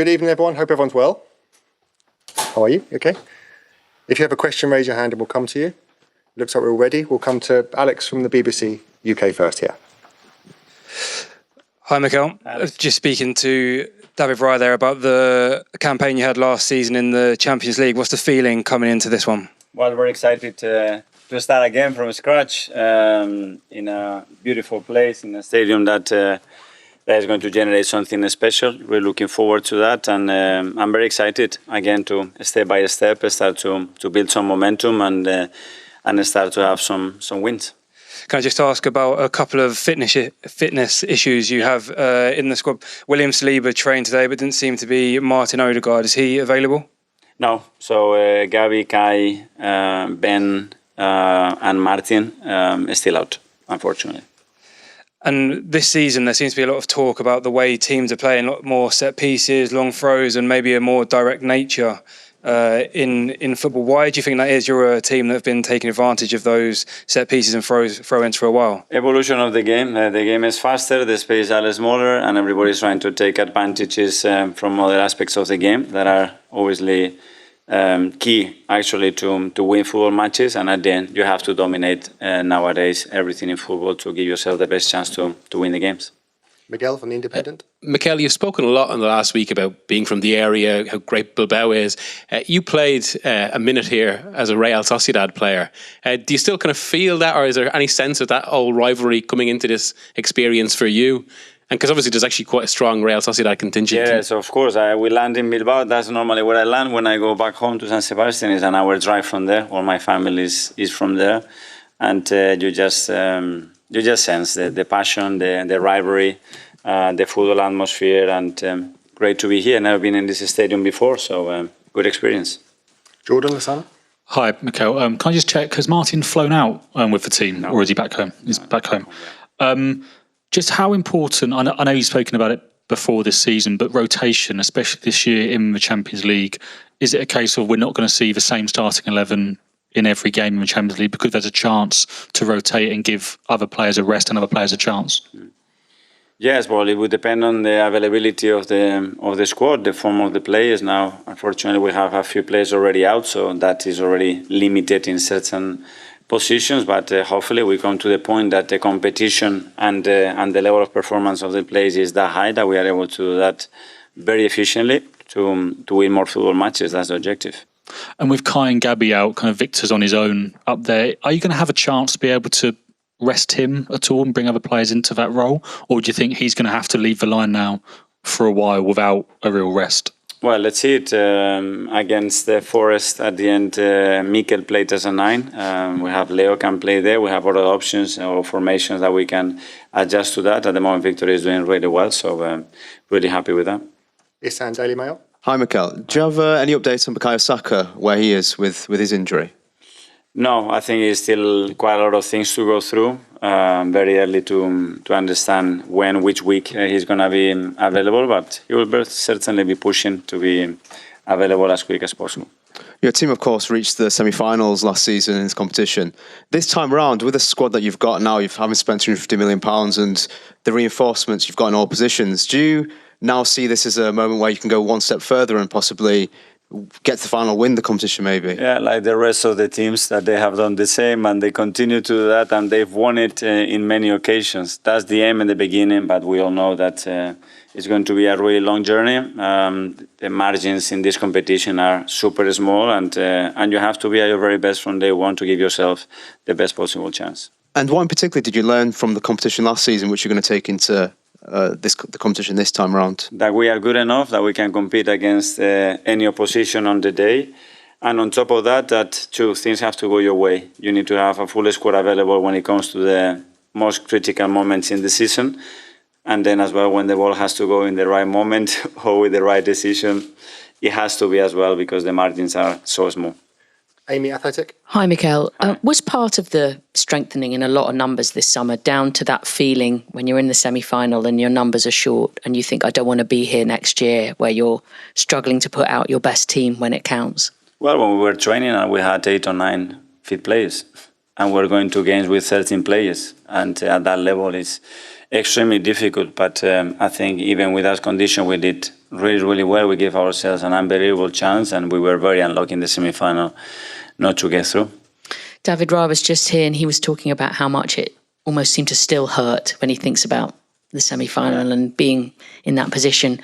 Good evening, everyone. Hope everyone's well. How are you? Okay. If you have a question, raise your hand and we'll come to you. Looks like we're all ready. We'll come to Alex from the BBC UK first here. Hi, Mikel. Just speaking to David Raya there about the campaign you had last season in the Champions League. What's the feeling coming into this one? Well, we're excited to start again from scratch in a beautiful place, in a stadium that is going to generate something special. We're looking forward to that, and I'm very excited again to step by step start to build some momentum and start to have some wins. Can I just ask about a couple of fitness issues you have in the squad? William Saliba trained today, but didn't seem to be Martin Odegaard. Is he available? No. So Gavi, Kai, Ben, and Martin is still out, unfortunately. And this season, there seems to be a lot of talk about the way teams are playing, a lot more set pieces, long throws, and maybe a more direct nature in football. Why do you think that is? You're a team that have been taking advantage of those set pieces and throw-ins for a while. Evolution of the game. The game is faster, the space is a little smaller, and everybody's trying to take advantages from other aspects of the game that are obviously key actually to win football matches. And at the end, you have to dominate nowadays everything in football to give yourself the best chance to win the games. Miguel from The Independent. Mikel, you've spoken a lot in the last week about being from the area, how great Bilbao is. You played a minute here as a Real Sociedad player. Do you still kind of feel that, or is there any sense of that old rivalry coming into this experience for you? And because obviously there's actually quite a strong Real Sociedad contingent. Yes, of course. We land in Bilbao. That's normally where I land. When I go back home to San Sebastian, it's an hour drive from there. All my family is from there. And you just sense the passion, the rivalry, the football atmosphere, and great to be here. Never been in this stadium before, so good experience. Jordan Lasana. Hi, Mikel. Can I just check, has Martin flown out with the team, or is he back home? He's back home. Just how important, I know you've spoken about it before this season, but rotation, especially this year in the Champions League, is it a case of we're not going to see the same starting 11 in every game in the Champions League because there's a chance to rotate and give other players a rest and other players a chance? Yes, well, it would depend on the availability of the squad, the form of the players. Now, unfortunately, we have a few players already out, so that is already limited in certain positions. But hopefully, we come to the point that the competition and the level of performance of the players is that high that we are able to do that very efficiently to win more football matches. That's the objective. And with Kai and Gabi out, kind of Victor's on his own up there, are you going to have a chance to be able to rest him at all and bring other players into that role? Or do you think he's going to have to leave the line now for a while without a real rest? Well, let's see it. Against the Forest at the end, Mikel played as a 9. We have Leo can play there. We have other options or formations that we can adjust to that. At the moment, Victor is doing really well, so really happy with that. Isan, Daily Mail. Hi, Mikel. Do you have any updates on Bukayo Saka, where he is with his injury? No, I think it's still quite a lot of things to go through. Very early to understand which week he's going to be available, but he will certainly be pushing to be available as quick as possible. Your team, of course, reached the semi-finals last season in this competition. This time round, with the squad that you've got now, you've having spent £250 million and the reinforcements you've got in all positions. Do you now see this as a moment where you can go one step further and possibly get to the final, win the competition maybe? Yeah, like the rest of the teams that they have done the same and they continue to do that and they've won it in many occasions. That's the aim in the beginning, but we all know that it's going to be a really long journey. The margins in this competition are super small and you have to be at your very best from day one to give yourself the best possible chance. And what in particular did you learn from the competition last season which you're going to take into the competition this time around? That we are good enough, that we can compete against any opposition on the day. And on top of that, that two things have to go your way. You need to have a full squad available when it comes to the most critical moments in the season. And then as well, when the ball has to go in the right moment or with the right decision, it has to be as well because the margins are so small. Amy, Athletic. Hi, Mikel. Was part of the strengthening in a lot of numbers this summer down to that feeling when you're in the semi-final and your numbers are short and you think, I don't want to be here next year, where you're struggling to put out your best team when it counts? Well, when we were training, we had 8 or 9 fit players. and we're going to games with 13 players, and at that level it's extremely difficult. But I think even with that condition, we did really, really well. We gave ourselves an unbelievable chance, and we were very unlucky in the semi-final not to get through. David Raya was just here and he was talking about how much it almost seemed to still hurt when he thinks about the semi-final and being in that position.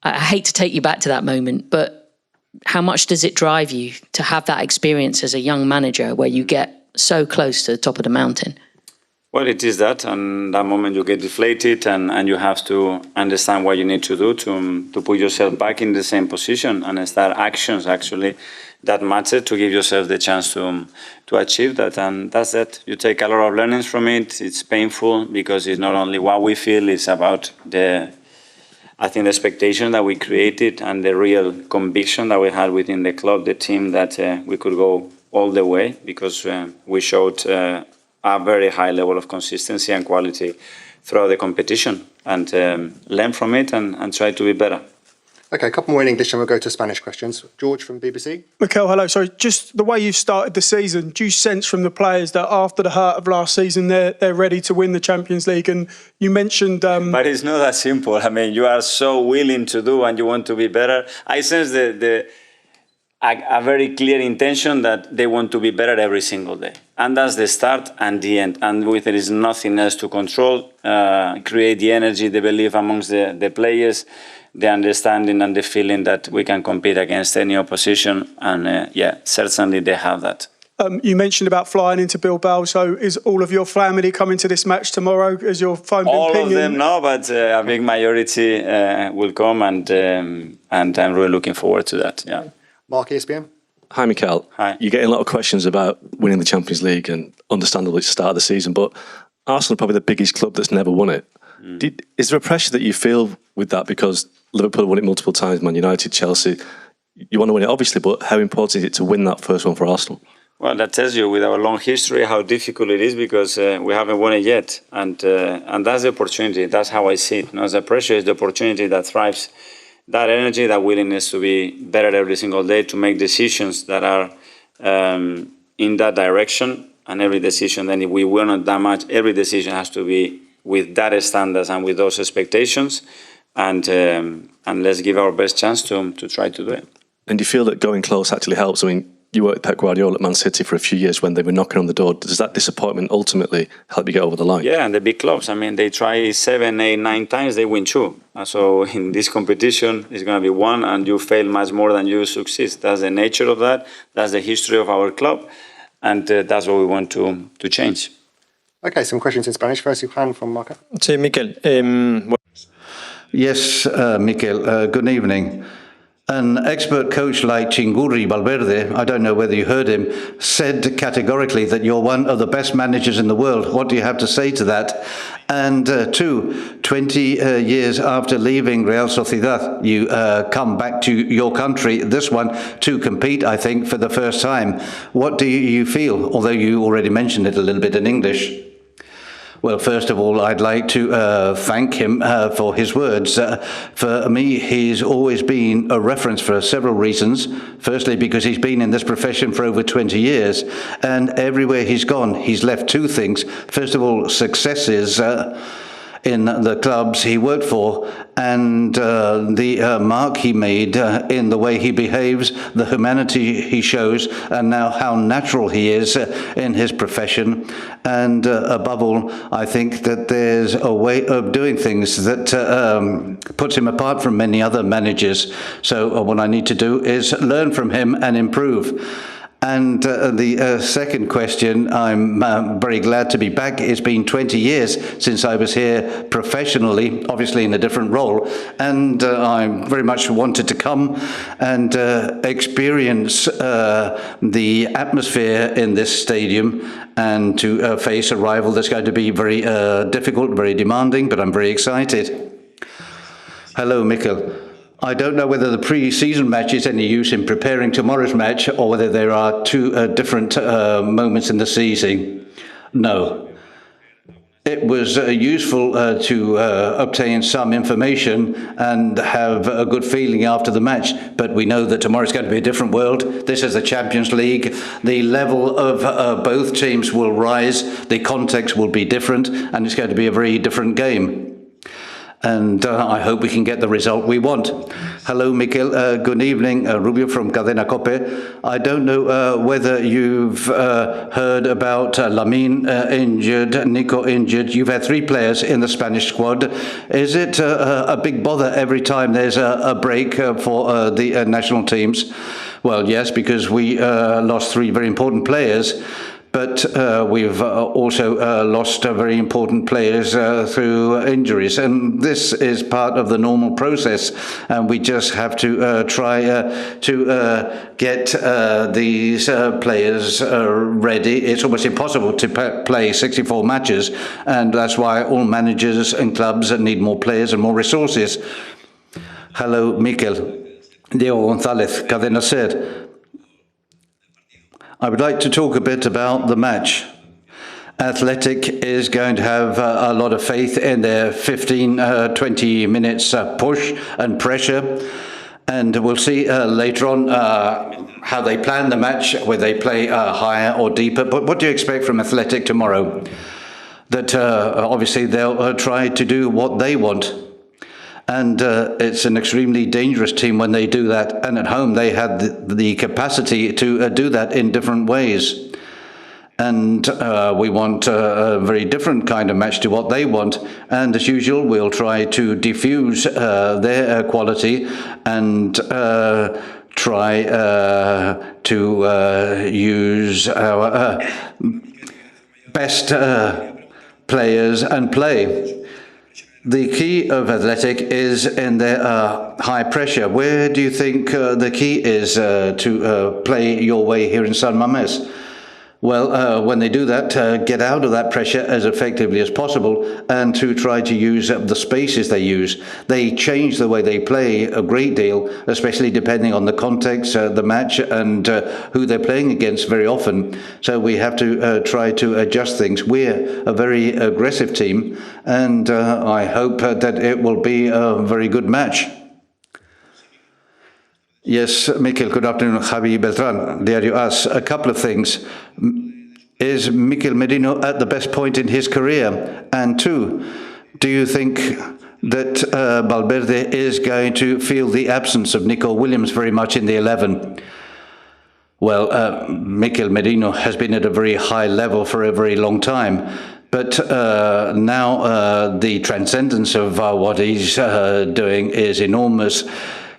I hate to take you back to that moment, but how much does it drive you to have that experience as a young manager where you get so close to the top of the mountain? Well, it is that, and that moment you get deflated, and you have to understand what you need to do to put yourself back in the same position and start actions actually that matter to give yourself the chance to achieve that. And that's it. You take a lot of learnings from it. It's painful because it's not only what we feel, it's about the expectation that we created and the real conviction that we had within the club, the team, that we could go all the way, because we showed a very high level of consistency and quality throughout the competition, and learn from it and try to be better. Okay, a couple more in English and we'll go to Spanish questions. George from BBC. Mikel, hello. Sorry, just the way you've started the season, do you sense from the players that after the hurt of last season, they're ready to win the Champions League? And you mentioned... But it's not that simple. I mean, you are so willing to do and you want to be better. I sense a very clear intention that they want to be better every single day. And that's the start and the end. And with there is nothing else to control, create the energy, the belief amongst the players, the understanding and the feeling that we can compete against any opposition. And certainly they have that. You mentioned about flying into Bilbao. So is all of your family coming to this match tomorrow? Is your phone been all pinging? Of them, no, but a big majority will come, and I'm really looking forward to that. Yeah. Mark, ESPN. Hi, Mikel. Hi. You're getting a lot of questions about winning the Champions League, and understandably, it's the start of the season, but Arsenal are probably the biggest club that's never won it. Is there a pressure that you feel with that? Because Liverpool won it multiple times, Man United, Chelsea. You want to win it, obviously, but how important is it to win that first one for Arsenal? Well, that tells you, with our long history, how difficult it is, because we haven't won it yet. And that's the opportunity. That's how I see it. The pressure is the opportunity that thrives. That energy, that willingness to be better every single day, to make decisions that are in that direction, and every decision, then if we were not that much, every decision has to be with that standards and with those expectations, and let's give our best chance to try to do it. And do you feel that going close actually helps? I mean, you worked with Pep Guardiola at Man City for a few years when they were knocking on the door. Does that disappointment ultimately help you get over the line? Yeah, and the big clubs, I mean, they try 7, 8, 9 times, they win 2. So in this competition, it's going to be 1, and you fail much more than you succeed. That's the nature of that. That's the history of our club, and that's what we want to change. Okay, some questions in Spanish. First, Juan from Marca. Sí, Mikel. Yes, Mikel, good evening. An expert coach like Chingurri Valverde, I don't know whether you heard him, said categorically that you're one of the best managers in the world. What do you have to say to that? And 20 years after leaving Real Sociedad, you come back to your country, this one, to compete, I think, for the first time. What do you feel, although you already mentioned it a little bit in English? Well, first of all, I'd like to thank him for his words. For me, he's always been a reference for several reasons. Firstly, because he's been in this profession for over 20 years, and everywhere he's gone, he's left 2 things. First of all, successes in the clubs he worked for, and the mark he made in the way he behaves, the humanity he shows, and now how natural he is in his profession. And above all, I think that there's a way of doing things that puts him apart from many other managers. So what I need to do is learn from him and improve. And the second question, I'm very glad to be back. It's been 20 years since I was here professionally, obviously in a different role, and I very much wanted to come and experience the atmosphere in this stadium, and to face a rival that's going to be very difficult, very demanding, but I'm very excited. Hello, Mikel. I don't know whether the pre-season match is any use in preparing tomorrow's match, or whether there are 2 different moments in the season. No. it was useful to obtain some information and have a good feeling after the match. But we know that tomorrow is going to be a different world. This is the Champions League. The level of both teams will rise. The context will be different, and it's going to be a very different game. And I hope we can get the result we want. Hello, Mikel. Good evening. Rubio from Cadena Cope. I don't know whether you've heard about Lamine injured, Nico injured. You've had 3 players in the Spanish squad. Is it a big bother every time there's a break for the national teams? Well, yes, because we lost 3 very important players. But we've also lost very important players through injuries, and this is part of the normal process. And we just have to try to get these players ready. It's almost impossible to play 64 matches, and that's why all managers and clubs need more players and more resources. Hello, Mikel. Diego González, Cadena SER. I would like to talk a bit about the match. Athletic is going to have a lot of faith in their 15-20 minutes push and pressure. And we'll see later on how they plan the match, whether they play higher or deeper. But what do you expect from Athletic tomorrow? That obviously they'll try to do what they want. And it's an extremely dangerous team when they do that. And at home, they had the capacity to do that in different ways. And we want a very different kind of match to what they want. And as usual, we'll try to diffuse their quality and try to use our best players and play. The key of Athletic is in their high pressure. Where do you think the key is to play your way here in San Mamés? Well, when they do that, get out of that pressure as effectively as possible and to try to use the spaces they use. They change the way they play a great deal, especially depending on the context, the match, and who they're playing against very often. So we have to try to adjust things. We're a very aggressive team, and I hope that it will be a very good match. Yes, Mikel, good afternoon. Javi Beltran, Diario AS. A couple of things. Is Mikel Merino at the best point in his career? And 2, do you think that Valverde is going to feel the absence of Nico Williams very much in the 11? Well, Mikel Merino has been at a very high level for a very long time. But now the transcendence of what he's doing is enormous.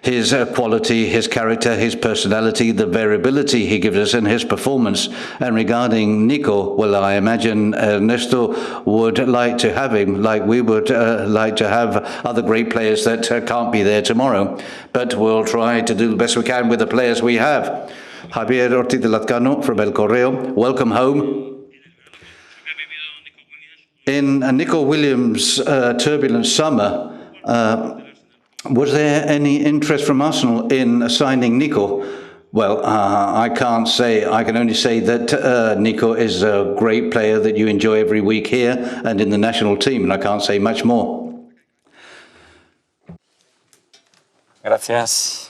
His quality, his character, his personality, the variability he gives us in his performance. And regarding Nico, well, I imagine Ernesto would like to have him, like we would like to have other great players that can't be there tomorrow. But we'll try to do the best we can with the players we have. Javier Ortiz de Lazcano from El Correo, welcome home. In Nico Williams' turbulent summer, was there any interest from Arsenal in signing Nico? Well, I can't say. I can only say that Nico is a great player that you enjoy every week here and in the national team, and I can't say much more. Gracias.